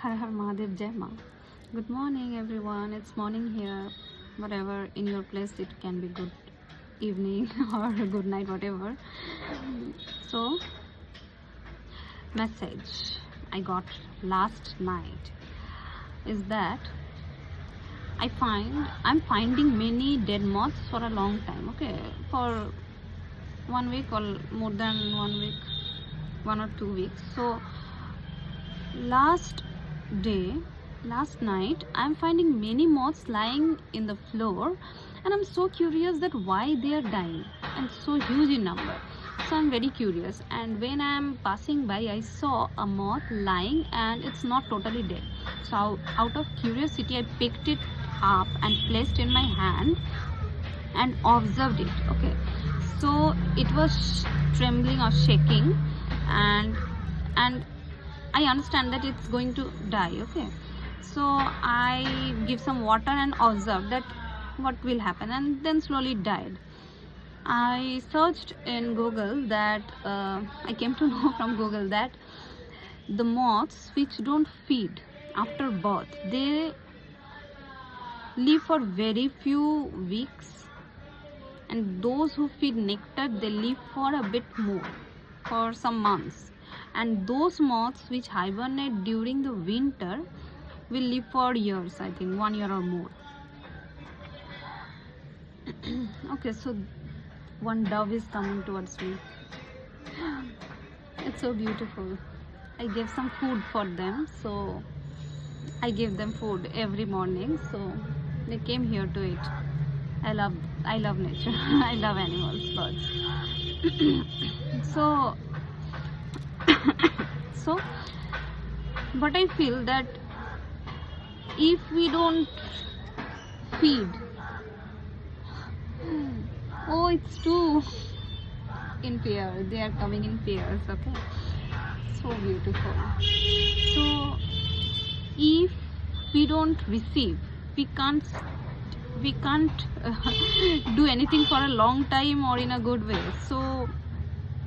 Har Har Mahadev Jai Ma. Good morning, everyone. It's morning here. Whatever in your place, it can be good evening or good night, whatever. So, message I got last night is that I'm finding many dead moths for a long time. Okay, for 1 week or more than 1 week, 1 or 2 weeks. So last night I'm finding many moths lying in the floor, and I'm so curious that why they are dying and so huge in number. So I'm very curious, and when I'm passing by I saw a moth lying and it's not totally dead. So out of curiosity I picked it up and placed in my hand and observed it. Okay, so it was trembling or shaking, and I understand that it's going to die. Okay, so I give some water and observe that what will happen, and then slowly it died. I searched in Google that I came to know from Google that the moths which don't feed after birth, they live for very few weeks, and those who feed nectar, they live for a bit more, for some months, and those moths which hibernate during the winter will live for years, I think 1 year or more. Okay, so one dove is coming towards me. It's so beautiful. I gave some food for them, so I give them food every morning, so they came here to eat. I love nature. I love animals, birds. So but I feel that if we don't feed, oh, it's too in pair, they are coming in pairs. Okay, so beautiful. So if we don't receive, we can't do anything for a long time or in a good way. So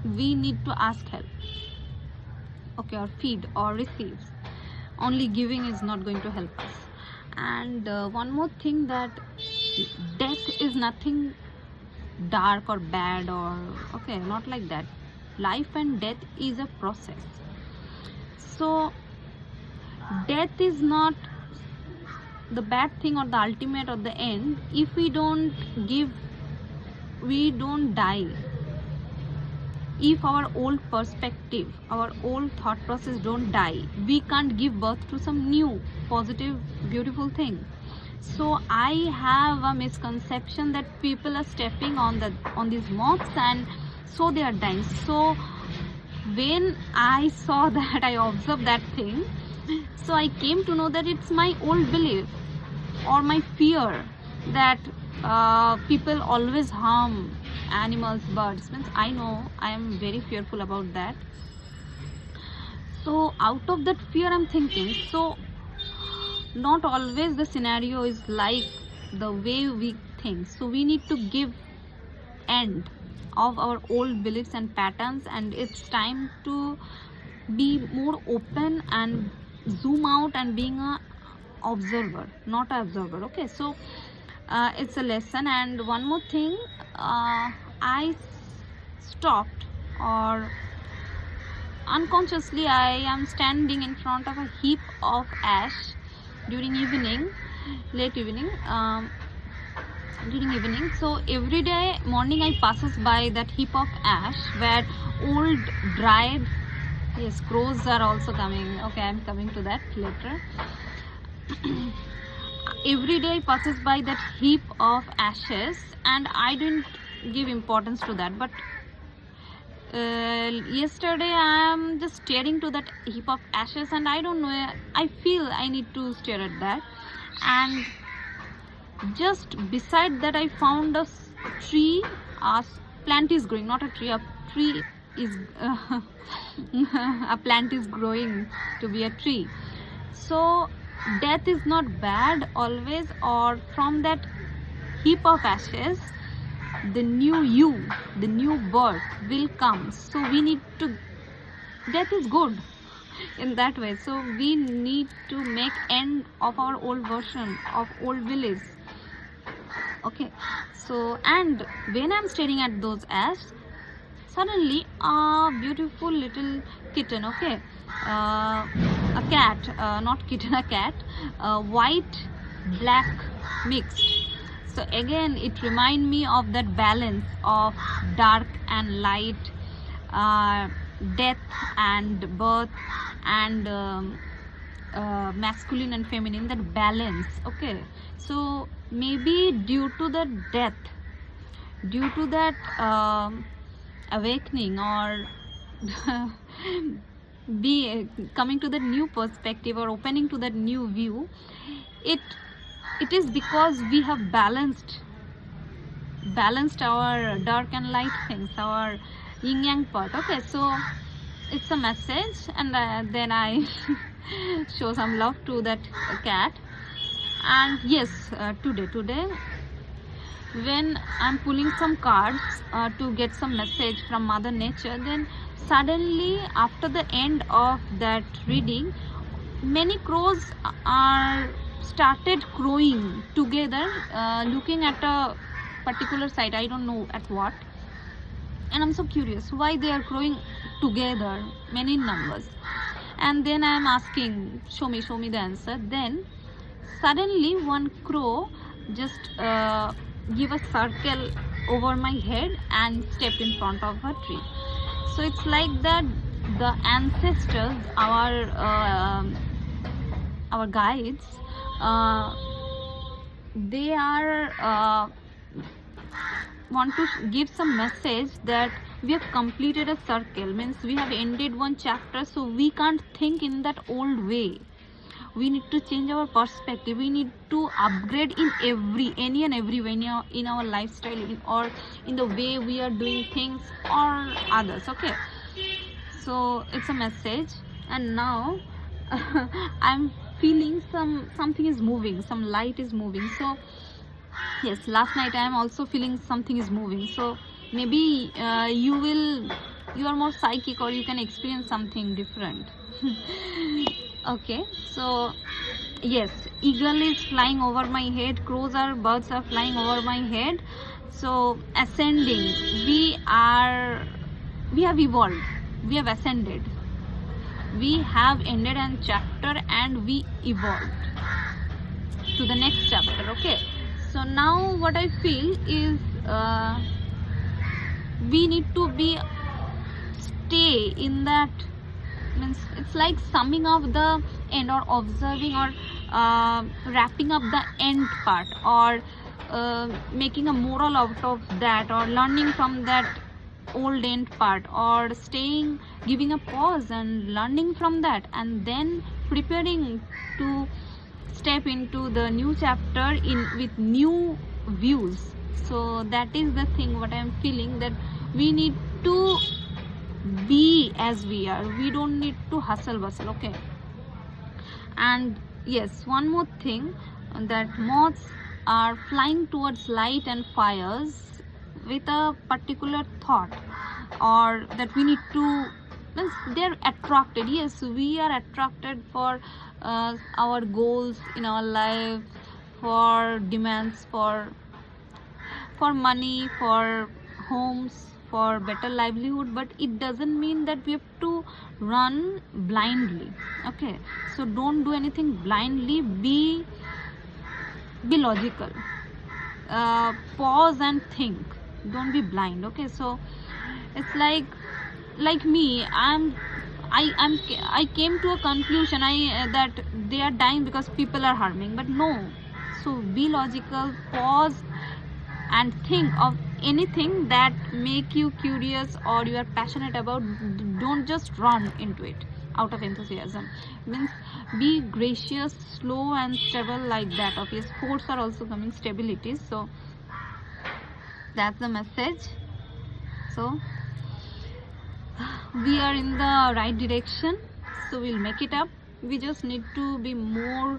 we need to ask help, okay, or feed or receive. Only giving is not going to help us. And one more thing, that death is nothing dark or bad, or okay, not like that. Life and death is a process. So death is not the bad thing or the ultimate or the end. If we don't give, we don't die. If our old perspective, our old thought process don't die, we can't give birth to some new positive beautiful thing. So I have a misconception that people are stepping on these moths, and so they are dying. So when I saw that, I observed that thing, so I came to know that it's my old belief or my fear that people always harm animals, birds. Means I know I am very fearful about that. So out of that fear I'm thinking, so not always the scenario is like the way we think. So we need to give end of our old beliefs and patterns, and it's time to be more open and zoom out and being a observer, not a observer. Okay, so it's a lesson. And one more thing, I stopped, or unconsciously I am standing in front of a heap of ash during evening, late evening, during evening. So every day morning I passes by that heap of ash where old dried, yes, crows are also coming. Okay, I'm coming to that later. Every day I passes by that heap of ashes, and I didn't give importance to that. But yesterday I am just staring to that heap of ashes, and I don't know, I feel I need to stare at that. And just beside that I found a tree. A plant is growing, not a tree, a tree is a plant is growing to be a tree. So death is not bad always, or from that heap of ashes the new you, the new birth will come. So we need to, death is good, in that way. So we need to make end of our old version of old village. Okay, so and when I'm staring at those ads, suddenly a beautiful little kitten, okay, a cat, not kitten, a cat, white black mixed. So again it remind me of that balance of dark and light, death and birth, and masculine and feminine, that balance. Okay, so maybe due to the death, due to that awakening, or be coming to that new perspective or opening to that new view, it is because we have balanced our dark and light things, our yin yang part. Okay, so it's a message, and then I show some love to that cat. And yes, today when I'm pulling some cards to get some message from Mother Nature, then suddenly after the end of that reading, many crows are started crowing together, looking at a particular site, I don't know at what, and I'm so curious why they are crowing together, many numbers. And then I'm asking, show me the answer. Then suddenly one crow just give a circle over my head and step in front of a tree. So it's like that the ancestors, our guides, they are want to give some message that we have completed a circle, means we have ended one chapter, so we can't think in that old way. We need to change our perspective. We need to upgrade in any and every way, in our lifestyle, or in the way we are doing things or others. Okay, so it's a message. And now I'm feeling something is moving, some light is moving. So yes, last night I am also feeling something is moving. So maybe you are more psychic, or you can experience something different. Okay, so yes, eagle is flying over my head, birds are flying over my head. So ascending, we have evolved, we have ascended, we have ended a chapter and we evolved to the next chapter. Okay, so now what I feel is we need to stay in that, means it's like summing up the end, or observing, or wrapping up the end part, or making a moral out of that, or learning from that old end part, or giving a pause and learning from that, and then preparing to step into the new chapter with new views. So that is the thing what I am feeling, that we need to be as we are, we don't need to hustle bustle. Okay, and yes, one more thing, that moths are flying towards light and fires with a particular thought, or that we need to, means they're attracted. Yes, we are attracted for our goals in our life, for demands, for money, for homes, for better livelihood, but it doesn't mean that we have to run blindly. Okay, so don't do anything blindly, be logical, pause and think, don't be blind. Okay, so it's like me, I came to a conclusion that they are dying because people are harming, but no. So be logical, pause and think of anything that make you curious or you are passionate about. Don't just run into it out of enthusiasm. Means be gracious, slow and stable, like that. Yes, force are also coming, stability. So that's the message. So we are in the right direction, so we'll make it up. We just need to be more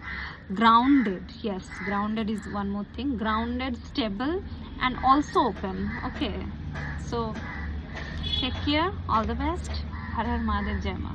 grounded. Yes, grounded is one more thing. Grounded, stable and also open. Okay, so take care, all the best. Har Har Mahadev, Jai Ma.